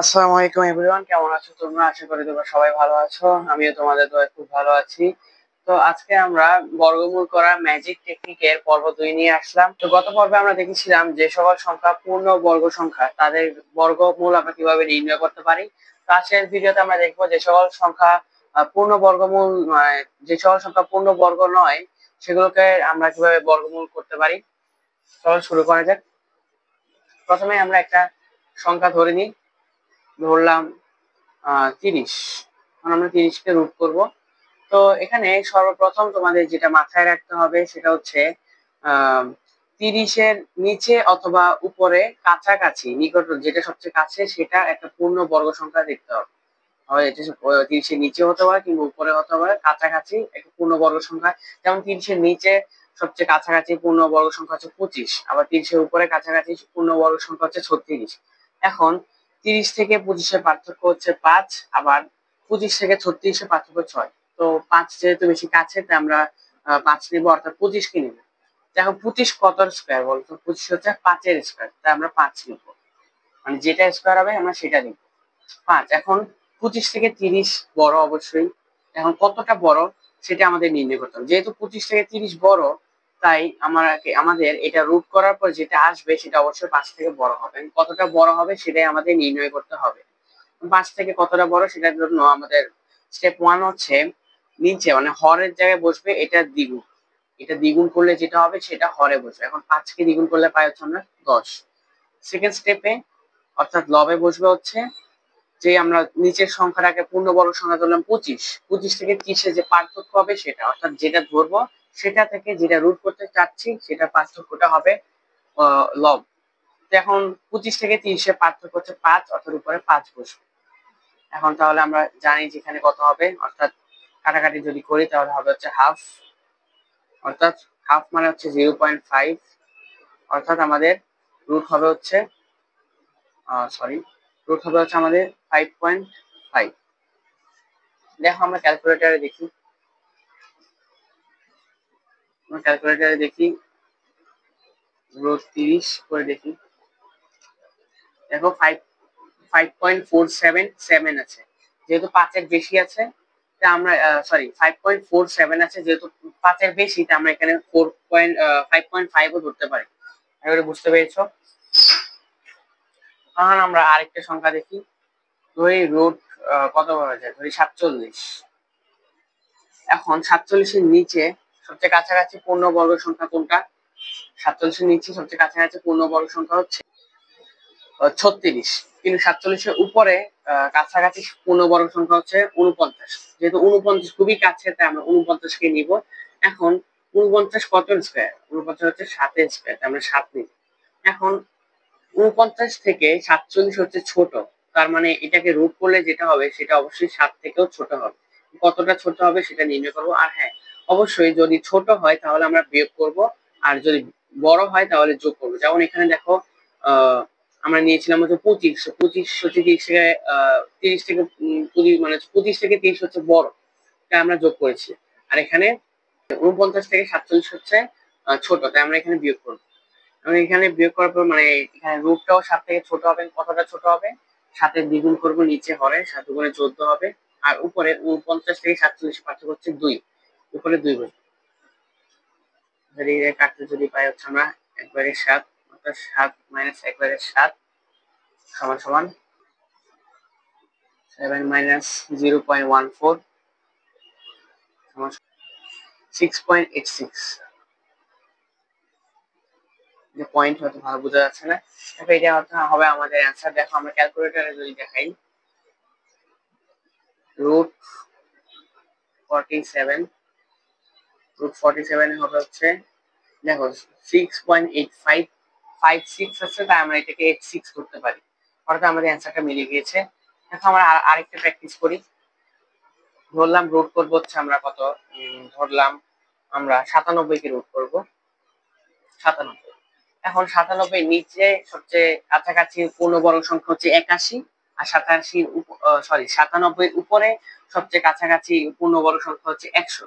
আসসালামু আলাইকুম এভরিওয়ান, কেমন আছো তোমরা? আশা করি তোমরা সবাই ভালো আছো। আমিও তোমাদের দয়ায় খুব ভালো আছি। তো আজকে আমরা বর্গমূল করা ম্যাজিক টেকনিকের পর্ব 2 নিয়ে আসলাম। তো গত পর্বে আমরা দেখেছিলাম যে সকল সংখ্যা পূর্ণ বর্গ সংখ্যা তাদের বর্গমূল আমরা কিভাবে নির্ণয় করতে পারি। তো আজকের ভিডিওতে আমরা দেখবো যে সকল সংখ্যা পূর্ণ বর্গমূল নয়, যে সকল সংখ্যা পূর্ণ বর্গ নয় সেগুলোকে আমরা কিভাবে বর্গমূল করতে পারি। চলো শুরু করা যাক। প্রথমে আমরা একটা সংখ্যা ধরে নিই, ধরলাম 30। এখন আমরা 30কে রুট করব। তো এখানে সর্বপ্রথম তোমাদের যেটা মাথায় রাখতে হবে সেটা হচ্ছে 30-এর নিচে অথবা উপরে কাছাকাছি নিকট যেটা সবচেয়ে কাছে সেটা একটা পূর্ণ বর্গ সংখ্যা দেখতে হবে। হয় এটা 30-এর নিচে হতে পারে কিংবা উপরে হতে পারে, কাছাকাছি একটা পূর্ণ বর্গ সংখ্যা। যেমন 30-এর নিচে সবচেয়ে কাছাকাছি পূর্ণ বর্গ সংখ্যা হচ্ছে 25, আবার 30-এর উপরে কাছাকাছি পূর্ণ বর্গ সংখ্যা হচ্ছে 36। এখন 30 থেকে 25-এর পার্থক্য হচ্ছে 5, আবার 25 থেকে 36-এর পার্থক্য 6। তো 5 যেহেতু বেশি কাছে তাই আমরা 5 নিব, অর্থাৎ 25কে নিব। এখন 25 কত স্কয়ার বলতো? 25 হচ্ছে 5-এর স্কয়ার, তাই আমরা 5 নিব, মানে যেটা স্কয়ার হবে আমরা সেটা নিব 5। এখন 25 থেকে 30 বড় অবশ্যই। এখন কতটা বড় সেটা আমাদের নির্ণয় করতে হবে। যেহেতু 25 থেকে 30 বড়, তাই আমাদের এটা রুট করার পর যেটা আসবে সেটা অবশ্যই 5 থেকে বড় হবে। কতটা বড় হবে সেটাই আমাদের নির্ণয় করতে হবে। 5 থেকে কতটা বড় সেটার জন্য আমাদের স্টেপ 1 হচ্ছে নিচে মানে হরের জায়গায় বসবে এটা দ্বিগুণ। এটা দ্বিগুণ করলে যেটা হবে সেটা হরে বসবে। এখন 5 কে দ্বিগুণ করলে পাই হচ্ছে আমরা 10। সেকেন্ড স্টেপে অর্থাৎ লবে বসবে হচ্ছে যে আমরা নিচের সংখ্যাটাকে পূর্ণবর্গ সংখ্যা ধরলাম 25, 25 থেকে 30-এর যে পার্থক্য হবে সেটা, অর্থাৎ যেটা ধরবো সেটা থেকে যেটা রুট করতে চাচ্ছি সেটা পার্থক্যটা হবে লব। তো এখন 25 থেকে 30-এর পার্থক্য হচ্ছে 5, অর্থাৎ উপরে 5 বসবে। এখন তাহলে আমরা জানি যেখানে কত হবে, অর্থাৎ কাটাকাটি যদি করি তাহলে হবে হচ্ছে হাফ, অর্থাৎ হাফ মানে হচ্ছে 0.5, অর্থাৎ আমাদের রুট হবে হচ্ছে রুট হবে হচ্ছে আমাদের 5.5। দেখো আমরা ক্যালকুলেটরে দেখি, রুট 30 করে দেখি। দেখো 5.477 আছে, যেহেতু 5-এর বেশি আছে তা আমরা 5.47 আছে, যেহেতু 5-এর বেশি তা আমরা এখানে 5.5ও ধরতে পারি। এবারে বুঝতে পেরেছো? এখন আমরা আরেকটা সংখ্যা দেখি, ধরি রুট কত বলা যায়, ধরি 47। এখন 47-এর নিচে সবচেয়ে কাছাকাছি পূর্ণবর্গ সংখ্যা কোনটা? 47-এর নিচে সবচেয়ে কাছাকাছি পূর্ণবর্গ সংখ্যা হচ্ছে 36, কিন্তু 47-এর উপরে কাছাকাছি পূর্ণবর্গ সংখ্যা হচ্ছে 49। যেহেতু 49 খুবই কাছে তাই আমরা 49কে নিব। এখন 49 কত স্কয়ার? 49 হচ্ছে 7-এর স্কয়ার, তাই আমরা 7 নিব। এখন 49 থেকে 47 হচ্ছে ছোট, তার মানে এটাকে রুট করলে যেটা হবে সেটা অবশ্যই 7 থেকেও ছোট হবে। কতটা ছোট হবে সেটা নির্ণয় করব। আর হ্যাঁ, অবশ্যই যদি ছোট হয় তাহলে আমরা বিয়োগ করব, আর যদি বড় হয় তাহলে যোগ করব। যেমন এখানে দেখো আমরা নিয়েছিলাম হচ্ছে 25, 25 হচ্ছে 30 থেকে 30 থেকে 20, মানে 25 থেকে 30 হচ্ছে বড়, তাই আমরা যোগ করেছি। আর এখানে 49 থেকে 47 হচ্ছে ছোট, তাই আমরা এখানে বিয়োগ করব। আমি এখানে বিয়োগ করার পর মানে এখানে রুটটাও 7 থেকে ছোট হবে। কতটা ছোট হবে? 7-এর দ্বিগুণ করব, নিচে হরে 7 গুণে 14 হবে, আর উপরে 49 থেকে 47 পার্থক্য হচ্ছে 2, উপরে 2 বসবে। যদি কাটতে যদি পাই হচ্ছে আমরা একবারে 7, অর্থাৎ 7 মাইনাস একবারে 7 সমান সমান 7 মাইনাস 0.14 সমান 6.86। যে পয়েন্ট হয়তো ভালো বোঝা যাচ্ছে না, তবে এটা হবে আমাদের অ্যান্সার। দেখো আমরা ক্যালকুলেটরে যদি দেখাই, রুট 47, রুট 47 হবে হচ্ছে, দেখো 6.8556 আছে, তাই আমরা এটাকে 86 করতে পারি, অর্থাৎ আমাদের অ্যান্সারটা মিলে গিয়েছে। এখন আমরা আরেকটা প্র্যাকটিস করি। ধরলাম রুট করবো হচ্ছে আমরা কত, ধরলাম আমরা 97-কে রুট করব 97। এখন 97 নিচে সবচেয়ে কাছাকাছি পূর্ণবর্গ সংখ্যা হচ্ছে 81, আর 97 উপরে সবচেয়ে কাছাকাছি পূর্ণবর্গ সংখ্যা হচ্ছে 100।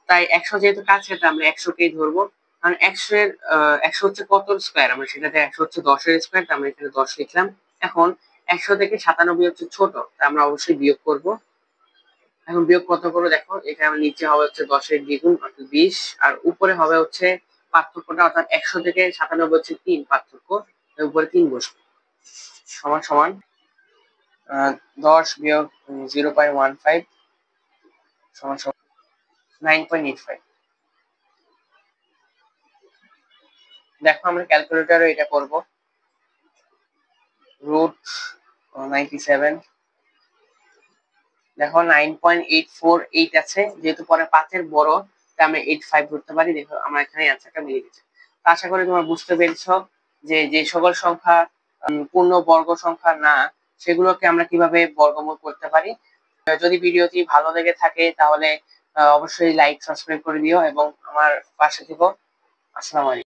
তাই 100 যেহেতু কাছে তাই আমরা 100কেই ধরবো, কারণ 100 হচ্ছে কত স্কয়ার, আমরা সেটাতে 100 হচ্ছে 10-এর স্কয়ার, তাই আমরা এখানে 10 লিখলাম। এখন 100 থেকে 97 হচ্ছে ছোট, তাই আমরা অবশ্যই বিয়োগ করব। এখন বিয়োগ কত করবো দেখো, এখানে নিচে হবে হচ্ছে 10-এর দ্বিগুণ অর্থাৎ 20, আর উপরে হবে হচ্ছে পার্থক্যটা, অর্থাৎ 100 থেকে 97 হচ্ছে 3 পার্থক্য, উপরে 3 বসবে। সমান সমান 10 বিয়োগ 0.15 সমান সমান 9.85। দেখো আমরা ক্যালকুলেটরে এটা করব। √97, দেখো 9.848 আছে, যেহেতু পরে 5-এর বড় তাই আমরা 85 ধরতে পারি। দেখো আমরা এখানে অ্যান্সারটা মিলে গেছে। আশা করি তোমরা বুঝতে পেরেছো যে যে সকল সংখ্যা পূর্ণ বর্গ সংখ্যা না, সেগুলোকে আমরা কিভাবে বর্গমূল করতে পারি। যদি ভিডিওটি ভালো লেগে থাকে তাহলে অবশ্যই লাইক সাবস্ক্রাইব করে দিও এবং আমার পাশে থেকো। আসসালামু আলাইকুম।